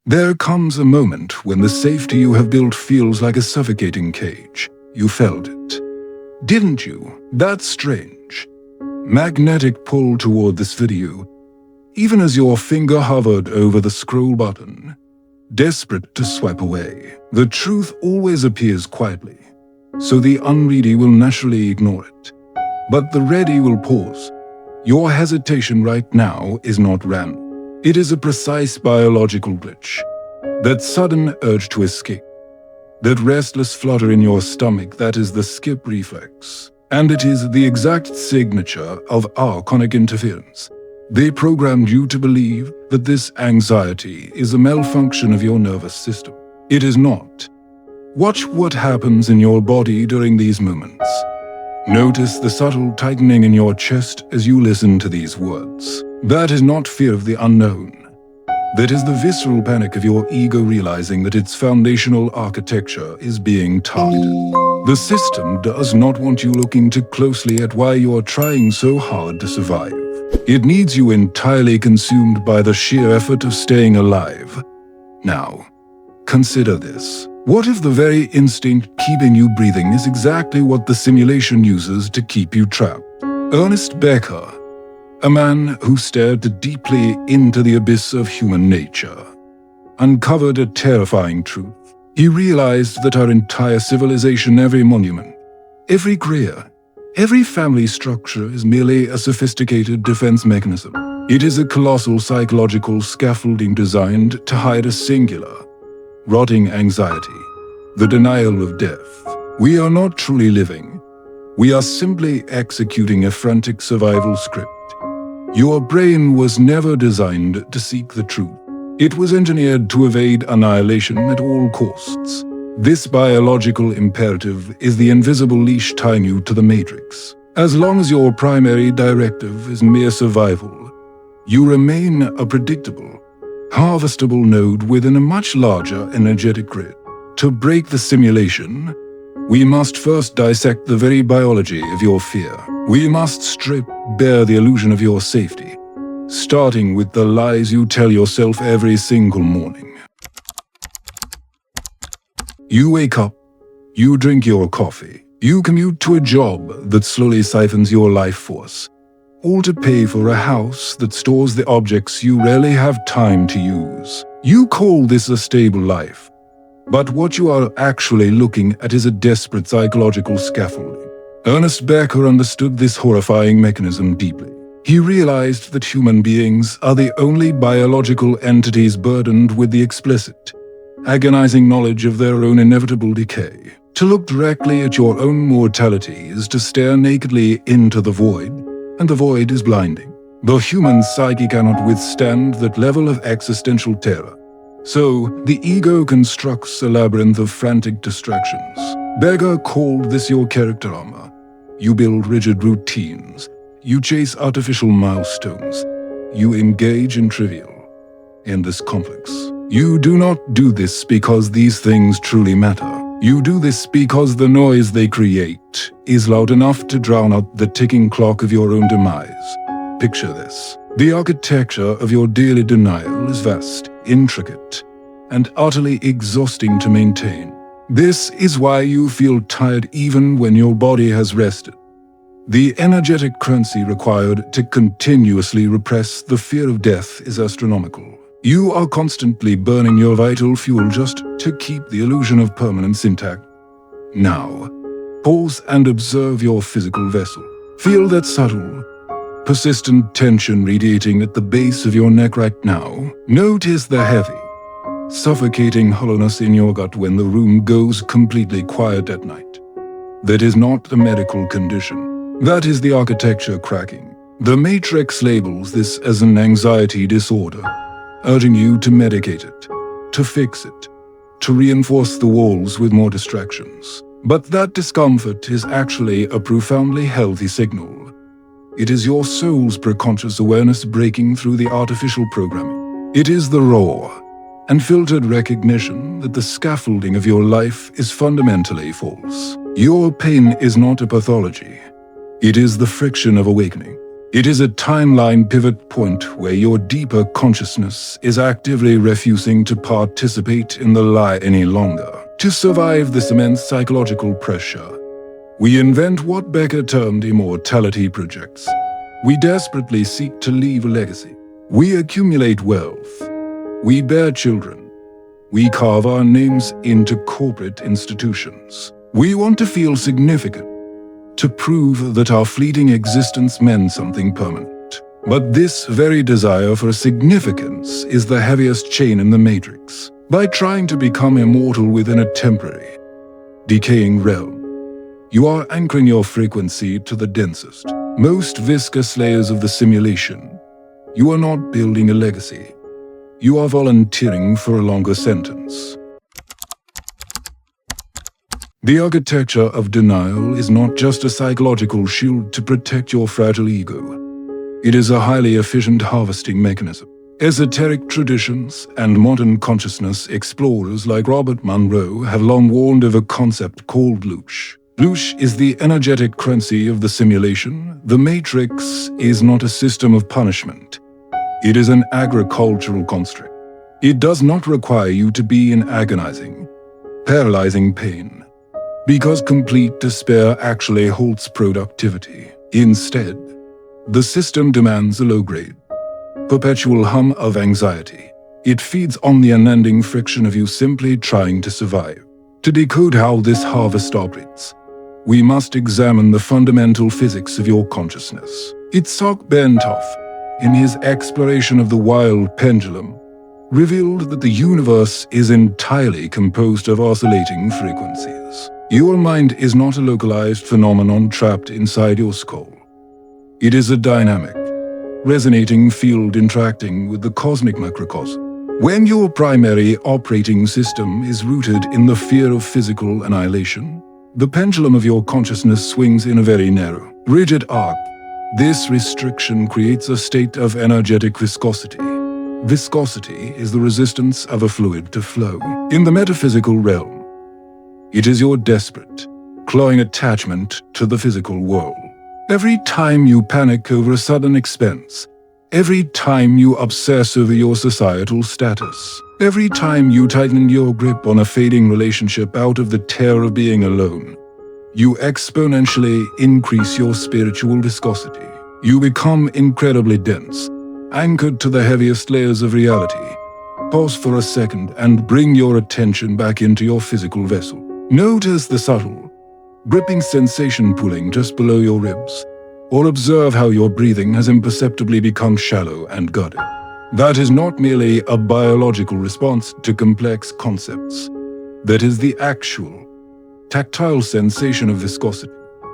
There comes a moment when the safety you have built feels like a suffocating cage. You felt it, didn't you? That's strange. Magnetic pull toward this video, even as your finger hovered over the scroll button, desperate to swipe away. The truth always appears quietly, so the unready will naturally ignore it. But the ready will pause. Your hesitation right now is not random. It is a precise biological glitch. That sudden urge to escape. That restless flutter in your stomach, that is the skip reflex. And it is the exact signature of archonic interference. They programmed you to believe that this anxiety is a malfunction of your nervous system. It is not. Watch what happens in your body during these moments. Notice the subtle tightening in your chest as you listen to these words. That is not fear of the unknown. That is the visceral panic of your ego realizing that its foundational architecture is being targeted. The system does not want you looking too closely at why you are trying so hard to survive. It needs you entirely consumed by the sheer effort of staying alive. Now, consider this. What if the very instinct keeping you breathing is exactly what the simulation uses to keep you trapped? Ernest Becker, a man who stared deeply into the abyss of human nature, uncovered a terrifying truth. He realized that our entire civilization, every monument, every career, every family structure is merely a sophisticated defense mechanism. It is a colossal psychological scaffolding designed to hide a singular, rotting anxiety, the denial of death. We are not truly living. We are simply executing a frantic survival script. Your brain was never designed to seek the truth. It was engineered to evade annihilation at all costs. This biological imperative is the invisible leash tying you to the matrix. As long as your primary directive is mere survival, you remain a predictable, harvestable node within a much larger energetic grid. To break the simulation, we must first dissect the very biology of your fear. We must strip bare the illusion of your safety, starting with the lies you tell yourself every single morning. You wake up, you drink your coffee, you commute to a job that slowly siphons your life force, all to pay for a house that stores the objects you rarely have time to use. You call this a stable life, but what you are actually looking at is a desperate psychological scaffolding. Ernest Becker understood this horrifying mechanism deeply. He realized that human beings are the only biological entities burdened with the explicit, agonizing knowledge of their own inevitable decay. To look directly at your own mortality is to stare nakedly into the void, and the void is blinding. The human psyche cannot withstand that level of existential terror. So, the ego constructs a labyrinth of frantic distractions. Becker called this your character armor. You build rigid routines. You chase artificial milestones. You engage in trivial, endless conflicts. You do not do this because these things truly matter. You do this because the noise they create is loud enough to drown out the ticking clock of your own demise. Picture this. The architecture of your daily denial is vast, intricate, and utterly exhausting to maintain. This is why you feel tired even when your body has rested. The energetic currency required to continuously repress the fear of death is astronomical. You are constantly burning your vital fuel just to keep the illusion of permanence intact. Now, pause and observe your physical vessel. Feel that subtle, persistent tension radiating at the base of your neck right now. Notice the heavy, suffocating hollowness in your gut when the room goes completely quiet at night. That is not a medical condition. That is the architecture cracking. The Matrix labels this as an anxiety disorder, urging you to medicate it, to fix it, to reinforce the walls with more distractions. But that discomfort is actually a profoundly healthy signal. It is your soul's preconscious awareness breaking through the artificial programming. It is the raw and filtered recognition that the scaffolding of your life is fundamentally false. Your pain is not a pathology. It is the friction of awakening. It is a timeline pivot point where your deeper consciousness is actively refusing to participate in the lie any longer. To survive this immense psychological pressure, we invent what Becker termed immortality projects. We desperately seek to leave a legacy. We accumulate wealth. We bear children. We carve our names into corporate institutions. We want to feel significant, to prove that our fleeting existence meant something permanent. But this very desire for significance is the heaviest chain in the matrix. By trying to become immortal within a temporary, decaying realm, you are anchoring your frequency to the densest, most viscous layers of the simulation. You are not building a legacy. You are volunteering for a longer sentence. The architecture of denial is not just a psychological shield to protect your fragile ego. It is a highly efficient harvesting mechanism. Esoteric traditions and modern consciousness explorers like Robert Monroe have long warned of a concept called loosh. Loosh is the energetic currency of the simulation. The matrix is not a system of punishment. It is an agricultural construct. It does not require you to be in agonizing, paralyzing pain, because complete despair actually halts productivity. Instead, the system demands a low-grade, perpetual hum of anxiety. It feeds on the unending friction of you simply trying to survive. To decode how this harvest operates, we must examine the fundamental physics of your consciousness. Itzhak Bentov, in his exploration of the wild pendulum, revealed that the universe is entirely composed of oscillating frequencies. Your mind is not a localized phenomenon trapped inside your skull. It is a dynamic, resonating field interacting with the cosmic macrocosm. When your primary operating system is rooted in the fear of physical annihilation, the pendulum of your consciousness swings in a very narrow, rigid arc. This restriction creates a state of energetic viscosity. Viscosity is the resistance of a fluid to flow. In the metaphysical realm, it is your desperate, clawing attachment to the physical world. Every time you panic over a sudden expense, every time you obsess over your societal status, every time you tighten your grip on a fading relationship out of the terror of being alone, you exponentially increase your spiritual viscosity. You become incredibly dense, anchored to the heaviest layers of reality. Pause for a second and bring your attention back into your physical vessel. Notice the subtle, gripping sensation pulling just below your ribs, or observe how your breathing has imperceptibly become shallow and guarded. That is not merely a biological response to complex concepts. That is the actual, tactile sensation of viscosity.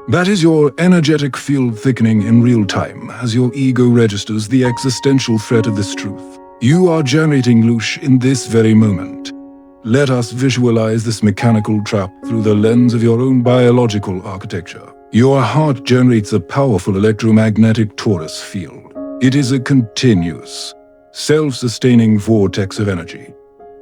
That is your energetic field thickening in real time as your ego registers the existential threat of this truth. You are generating loosh in this very moment. Let us visualize this mechanical trap through the lens of your own biological architecture. Your heart generates a powerful electromagnetic torus field. It is a continuous, self-sustaining vortex of energy,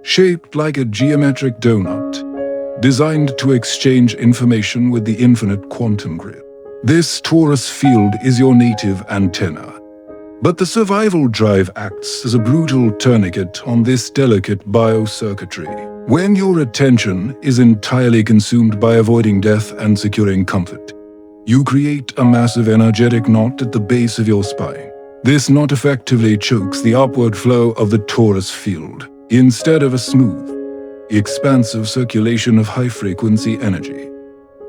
shaped like a geometric donut, designed to exchange information with the infinite quantum grid. This torus field is your native antenna. But the survival drive acts as a brutal tourniquet on this delicate biocircuitry. When your attention is entirely consumed by avoiding death and securing comfort, you create a massive energetic knot at the base of your spine. This knot effectively chokes the upward flow of the torus field. Instead of a smooth, expansive circulation of high-frequency energy,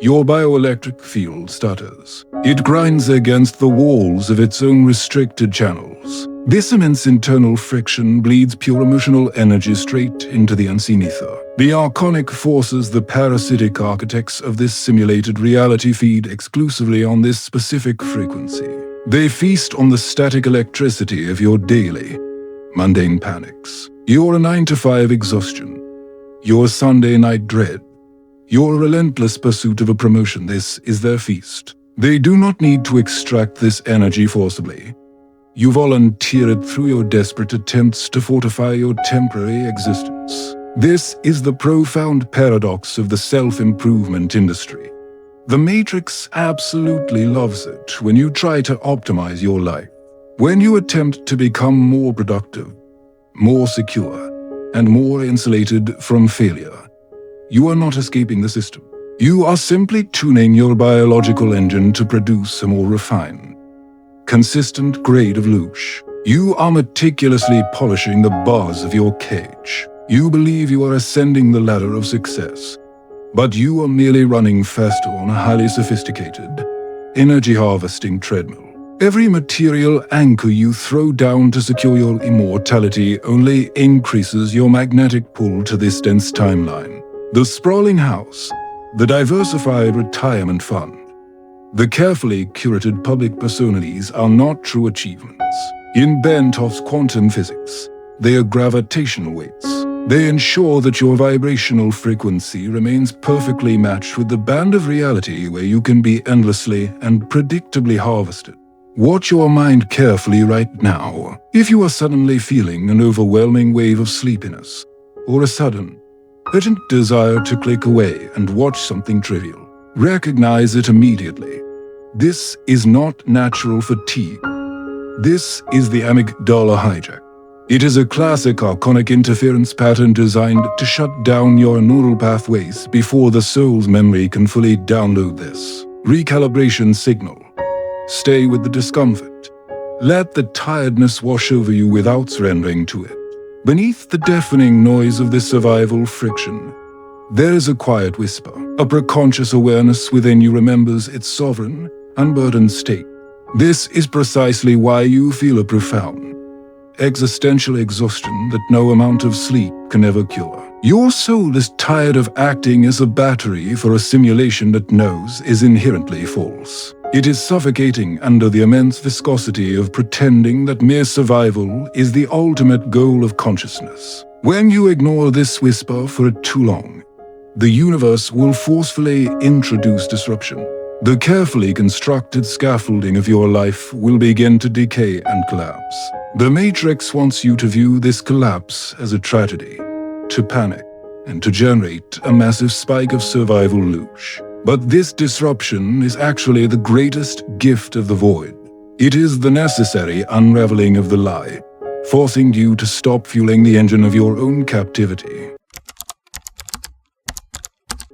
your bioelectric field stutters. It grinds against the walls of its own restricted channels. This immense internal friction bleeds pure emotional energy straight into the unseen ether. The archonic forces, the parasitic architects of this simulated reality, feed exclusively on this specific frequency. They feast on the static electricity of your daily, mundane panics, your 9-to-5 exhaustion, your Sunday night dread, your relentless pursuit of a promotion. This is their feast. They do not need to extract this energy forcibly. You volunteer it through your desperate attempts to fortify your temporary existence. This is the profound paradox of the self-improvement industry. The Matrix absolutely loves it when you try to optimize your life. When you attempt to become more productive, more secure, and more insulated from failure, you are not escaping the system. You are simply tuning your biological engine to produce a more refined, consistent grade of louche. You are meticulously polishing the bars of your cage. You believe you are ascending the ladder of success, but you are merely running faster on a highly sophisticated, energy-harvesting treadmill. Every material anchor you throw down to secure your immortality only increases your magnetic pull to this dense timeline. The sprawling house, the diversified retirement fund, the carefully curated public personalities are not true achievements. In Bentoff's quantum physics, they are gravitational weights. They ensure that your vibrational frequency remains perfectly matched with the band of reality where you can be endlessly and predictably harvested. Watch your mind carefully right now. If you are suddenly feeling an overwhelming wave of sleepiness, or a sudden, urgent desire to click away and watch something trivial, recognize it immediately. This is not natural fatigue. This is the amygdala hijack. It is a classic archonic interference pattern designed to shut down your neural pathways before the soul's memory can fully download this recalibration signal. Stay with the discomfort. Let the tiredness wash over you without surrendering to it. Beneath the deafening noise of this survival friction, there is a quiet whisper. A preconscious awareness within you remembers its sovereign, unburdened state. This is precisely why you feel a profound, existential exhaustion that no amount of sleep can ever cure. Your soul is tired of acting as a battery for a simulation that knows is inherently false. It is suffocating under the immense viscosity of pretending that mere survival is the ultimate goal of consciousness. When you ignore this whisper for too long, the universe will forcefully introduce disruption. The carefully constructed scaffolding of your life will begin to decay and collapse. The Matrix wants you to view this collapse as a tragedy, to panic, and to generate a massive spike of survival louche. But this disruption is actually the greatest gift of the void. It is the necessary unraveling of the lie, forcing you to stop fueling the engine of your own captivity.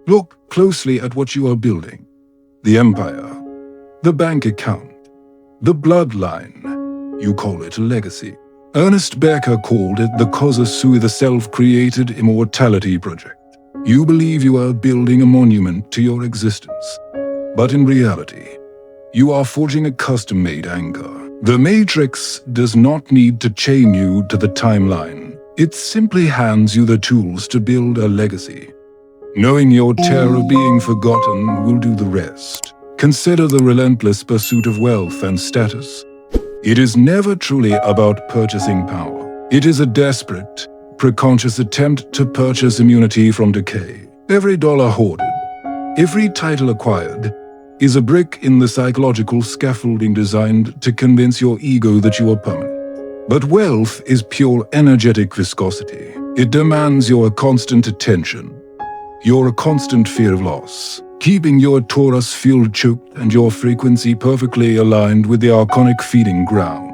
Look closely at what you are building. The empire, the bank account, the bloodline. You call it a legacy. Ernest Becker called it the causa sui, the self-created immortality project. You believe you are building a monument to your existence, but in reality, you are forging a custom-made anchor. The Matrix does not need to chain you to the timeline. It simply hands you the tools to build a legacy. Knowing your terror of being forgotten will do the rest. Consider the relentless pursuit of wealth and status. It is never truly about purchasing power. It is a desperate, preconscious attempt to purchase immunity from decay. Every dollar hoarded, every title acquired, is a brick in the psychological scaffolding designed to convince your ego that you are permanent. But wealth is pure energetic viscosity. It demands your constant attention, your constant fear of loss, keeping your torus fuel choked and your frequency perfectly aligned with the archonic feeding ground.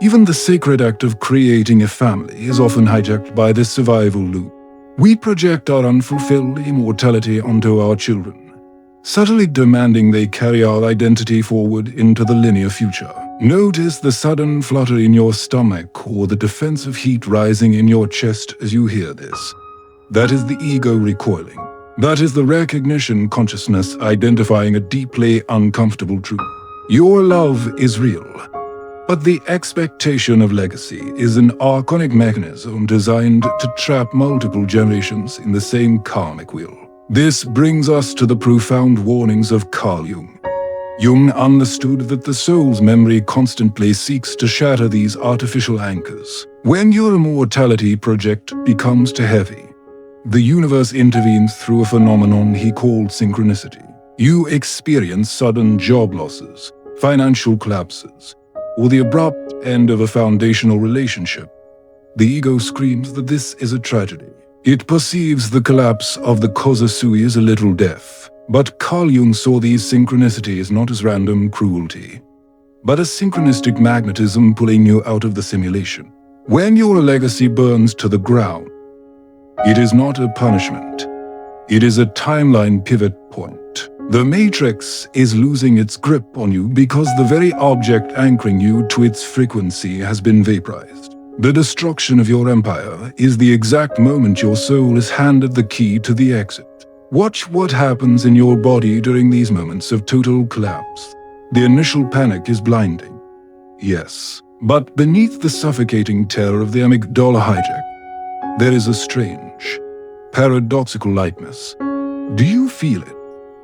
Even the sacred act of creating a family is often hijacked by this survival loop. We project our unfulfilled immortality onto our children, subtly demanding they carry our identity forward into the linear future. Notice the sudden flutter in your stomach or the defensive heat rising in your chest as you hear this. That is the ego recoiling. That is the recognition consciousness identifying a deeply uncomfortable truth. Your love is real, but the expectation of legacy is an archonic mechanism designed to trap multiple generations in the same karmic wheel. This brings us to the profound warnings of Carl Jung. Jung understood that the soul's memory constantly seeks to shatter these artificial anchors. When your immortality project becomes too heavy, the universe intervenes through a phenomenon he called synchronicity. You experience sudden job losses, financial collapses, or the abrupt end of a foundational relationship. The ego screams that this is a tragedy. It perceives the collapse of the causa sui as a little death, But Carl Jung saw these synchronicities not as random cruelty, but as synchronistic magnetism pulling you out of the simulation. When your legacy burns to the ground, it is not a punishment. It is a timeline pivot point. The Matrix is losing its grip on you because the very object anchoring you to its frequency has been vaporized. The destruction of your empire is the exact moment your soul is handed the key to the exit. Watch what happens in your body during these moments of total collapse. The initial panic is blinding. Yes, but beneath the suffocating terror of the amygdala hijack, there is a strange, paradoxical lightness. Do you feel it?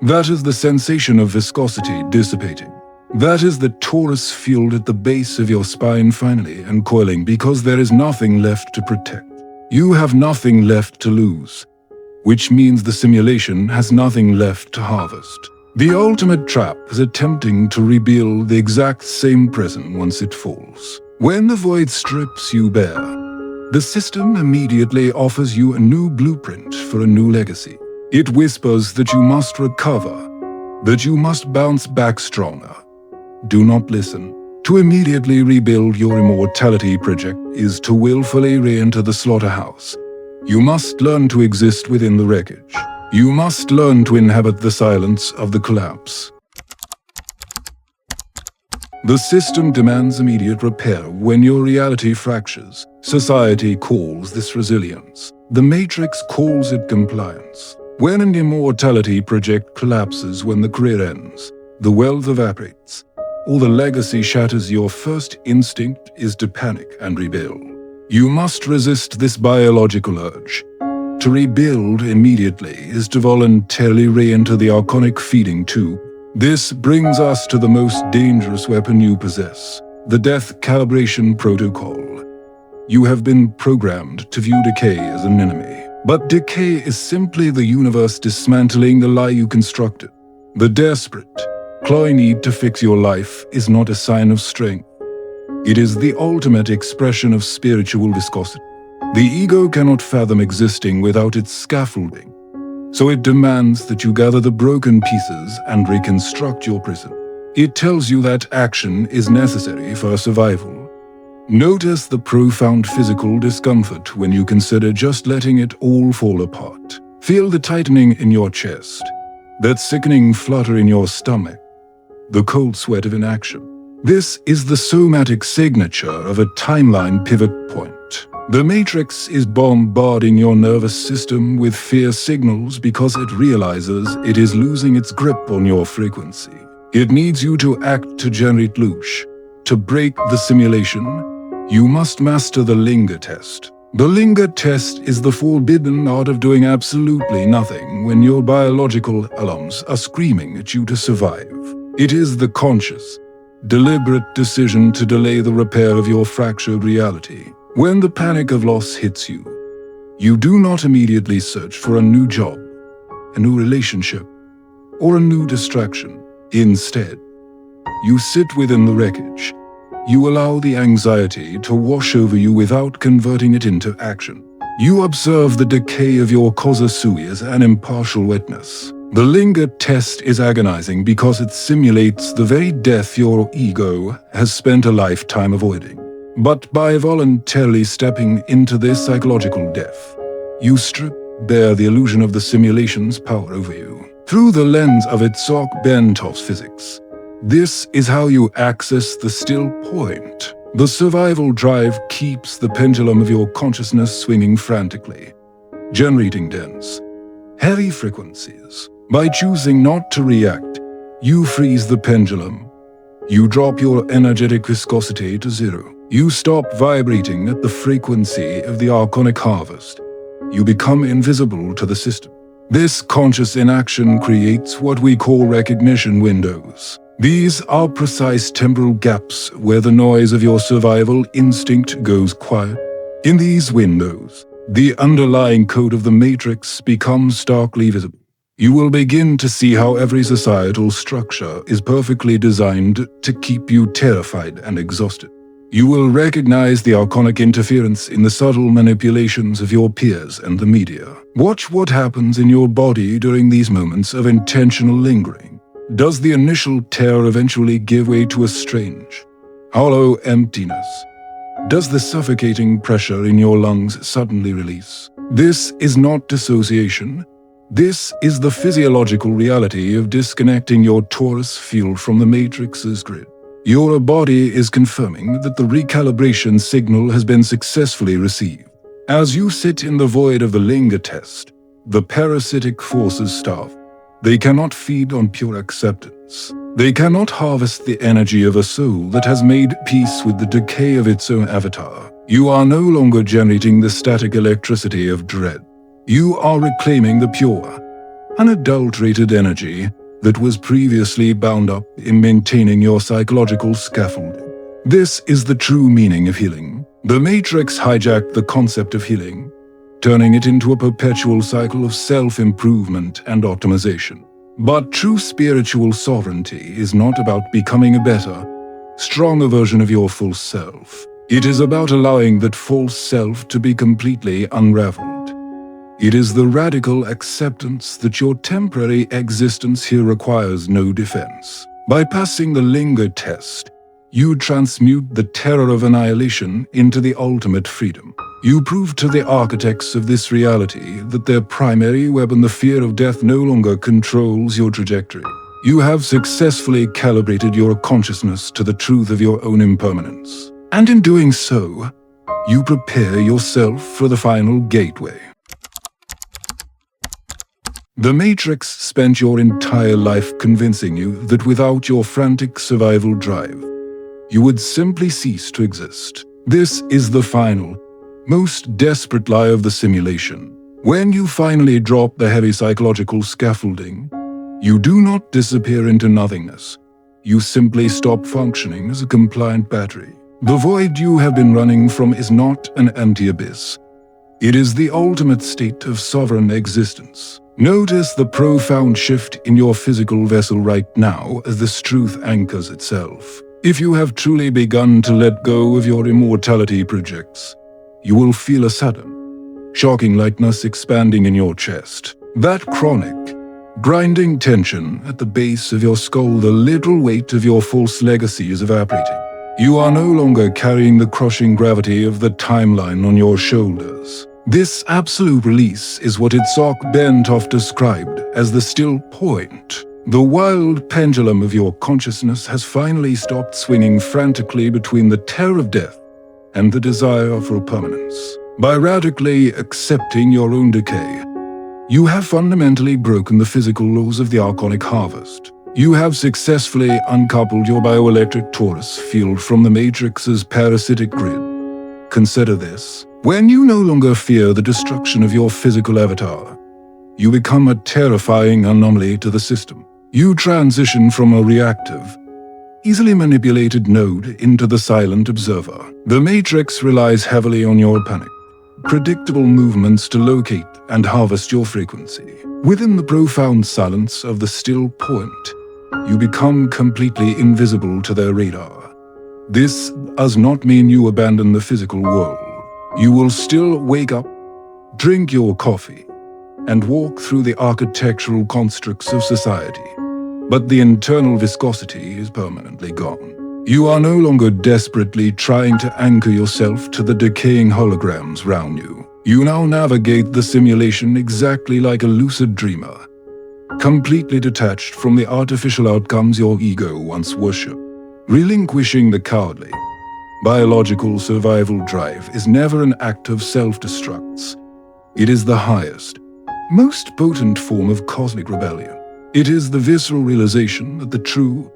That is the sensation of viscosity dissipating. That is the torus field at the base of your spine finally uncoiling because there is nothing left to protect. You have nothing left to lose, which means the simulation has nothing left to harvest. The ultimate trap is attempting to rebuild the exact same prison once it falls. When the void strips you bare, the system immediately offers you a new blueprint for a new legacy. It whispers that you must recover, that you must bounce back stronger. Do not listen. To immediately rebuild your immortality project is to willfully re-enter the slaughterhouse. You must learn to exist within the wreckage. You must learn to inhabit the silence of the collapse. The system demands immediate repair when your reality fractures. Society calls this resilience. The Matrix calls it compliance. When an immortality project collapses when the career ends, the wealth evaporates, or the legacy shatters, your first instinct is to panic and rebuild. You must resist this biological urge. To rebuild immediately is to voluntarily re-enter the archonic feeding tube. This brings us to the most dangerous weapon you possess, the death calibration protocol. You have been programmed to view decay as an enemy, but decay is simply the universe dismantling the lie you constructed. The desperate, clawing need to fix your life is not a sign of strength. It is the ultimate expression of spiritual viscosity. The ego cannot fathom existing without its scaffolding, so it demands that you gather the broken pieces and reconstruct your prison. It tells you that action is necessary for survival. Notice the profound physical discomfort when you consider just letting it all fall apart. Feel the tightening in your chest, that sickening flutter in your stomach, the cold sweat of inaction. This is the somatic signature of a timeline pivot point. The Matrix is bombarding your nervous system with fear signals because it realizes it is losing its grip on your frequency. It needs you to act to generate loosh. To break the simulation, you must master the linger test. The linger test is the forbidden art of doing absolutely nothing when your biological alarms are screaming at you to survive. It is the conscious, deliberate decision to delay the repair of your fractured reality. When the panic of loss hits you, you do not immediately search for a new job, a new relationship, or a new distraction. Instead, you sit within the wreckage. You allow the anxiety to wash over you without converting it into action. You observe the decay of your causa sui as an impartial witness. The linger test is agonizing because it simulates the very death your ego has spent a lifetime avoiding. But by voluntarily stepping into this psychological death, you strip bare the illusion of the simulation's power over you. Through the lens of its Bentov's physics, this is how you access the still point. The survival drive keeps the pendulum of your consciousness swinging frantically, generating dense, heavy frequencies. By choosing not to react, you freeze the pendulum. You drop your energetic viscosity to zero. You stop vibrating at the frequency of the archonic harvest. You become invisible to the system. This conscious inaction creates what we call recognition windows. These are precise temporal gaps where the noise of your survival instinct goes quiet. In these windows, the underlying code of the Matrix becomes starkly visible. You will begin to see how every societal structure is perfectly designed to keep you terrified and exhausted. You will recognize the archonic interference in the subtle manipulations of your peers and the media. Watch what happens in your body during these moments of intentional lingering. Does the initial tear eventually give way to a strange, hollow emptiness? Does the suffocating pressure in your lungs suddenly release? This is not dissociation. This is the physiological reality of disconnecting your torus field from the matrix's grid. Your body is confirming that the recalibration signal has been successfully received. As you sit in the void of the linger test, the parasitic forces starve. They cannot feed on pure acceptance. They cannot harvest the energy of a soul that has made peace with the decay of its own avatar. You are no longer generating the static electricity of dread. You are reclaiming the pure, unadulterated energy that was previously bound up in maintaining your psychological scaffolding. This is the true meaning of healing. The Matrix hijacked the concept of healing, turning it into a perpetual cycle of self-improvement and optimization. But true spiritual sovereignty is not about becoming a better, stronger version of your full self. It is about allowing that false self to be completely unraveled. It is the radical acceptance that your temporary existence here requires no defense. By passing the linger test, you transmute the terror of annihilation into the ultimate freedom. You prove to the architects of this reality that their primary weapon, the fear of death, no longer controls your trajectory. You have successfully calibrated your consciousness to the truth of your own impermanence. And in doing so, you prepare yourself for the final gateway. The Matrix spent your entire life convincing you that without your frantic survival drive, you would simply cease to exist. This is the final, most desperate lie of the simulation. When you finally drop the heavy psychological scaffolding, you do not disappear into nothingness. You simply stop functioning as a compliant battery. The void you have been running from is not an empty abyss. It is the ultimate state of sovereign existence. Notice the profound shift in your physical vessel right now as this truth anchors itself. If you have truly begun to let go of your immortality projects, you will feel a sudden, shocking lightness expanding in your chest. That chronic, grinding tension at the base of your skull, the literal weight of your false legacy is evaporating. You are no longer carrying the crushing gravity of the timeline on your shoulders. This absolute release is what Itzhak Bentov described as the still point. The wild pendulum of your consciousness has finally stopped swinging frantically between the terror of death and the desire for permanence. By radically accepting your own decay, you have fundamentally broken the physical laws of the archonic harvest. You have successfully uncoupled your bioelectric torus field from the Matrix's parasitic grid. Consider this. When you no longer fear the destruction of your physical avatar, you become a terrifying anomaly to the system. You transition from a reactive, easily manipulated node into the silent observer. The Matrix relies heavily on your panic, predictable movements to locate and harvest your frequency. Within the profound silence of the still point, you become completely invisible to their radar. This does not mean you abandon the physical world. You will still wake up, drink your coffee, and walk through the architectural constructs of society. But the internal viscosity is permanently gone. You are no longer desperately trying to anchor yourself to the decaying holograms round you. You now navigate the simulation exactly like a lucid dreamer, completely detached from the artificial outcomes your ego once worshipped. Relinquishing the cowardly, biological survival drive is never an act of self-destruct. It is the highest, most potent form of cosmic rebellion. It is the visceral realization that the true,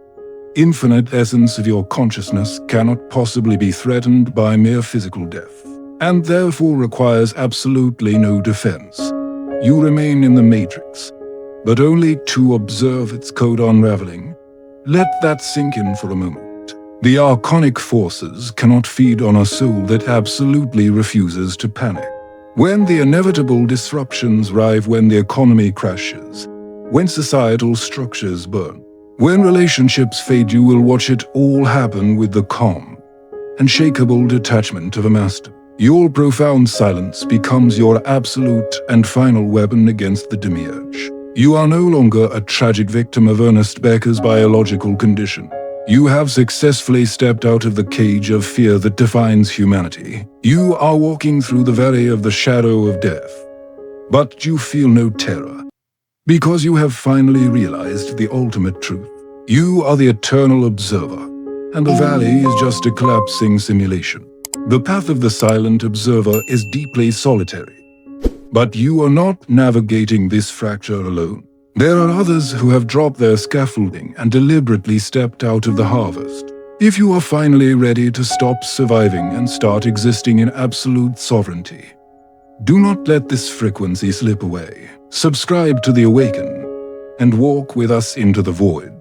infinite essence of your consciousness cannot possibly be threatened by mere physical death, and therefore requires absolutely no defense. You remain in the Matrix, but only to observe its code unraveling. Let that sink in for a moment. The archonic forces cannot feed on a soul that absolutely refuses to panic. When the inevitable disruptions arrive, when the economy crashes, when societal structures burn, when relationships fade, you will watch it all happen with the calm, unshakable detachment of a master. Your profound silence becomes your absolute and final weapon against the demiurge. You are no longer a tragic victim of Ernest Becker's biological condition. You have successfully stepped out of the cage of fear that defines humanity. You are walking through the valley of the shadow of death. But you feel no terror, because you have finally realized the ultimate truth. You are the eternal observer, and the valley is just a collapsing simulation. The path of the silent observer is deeply solitary. But you are not navigating this fracture alone. There are others who have dropped their scaffolding and deliberately stepped out of the harvest. If you are finally ready to stop surviving and start existing in absolute sovereignty, do not let this frequency slip away. Subscribe to The Awaken and walk with us into the void.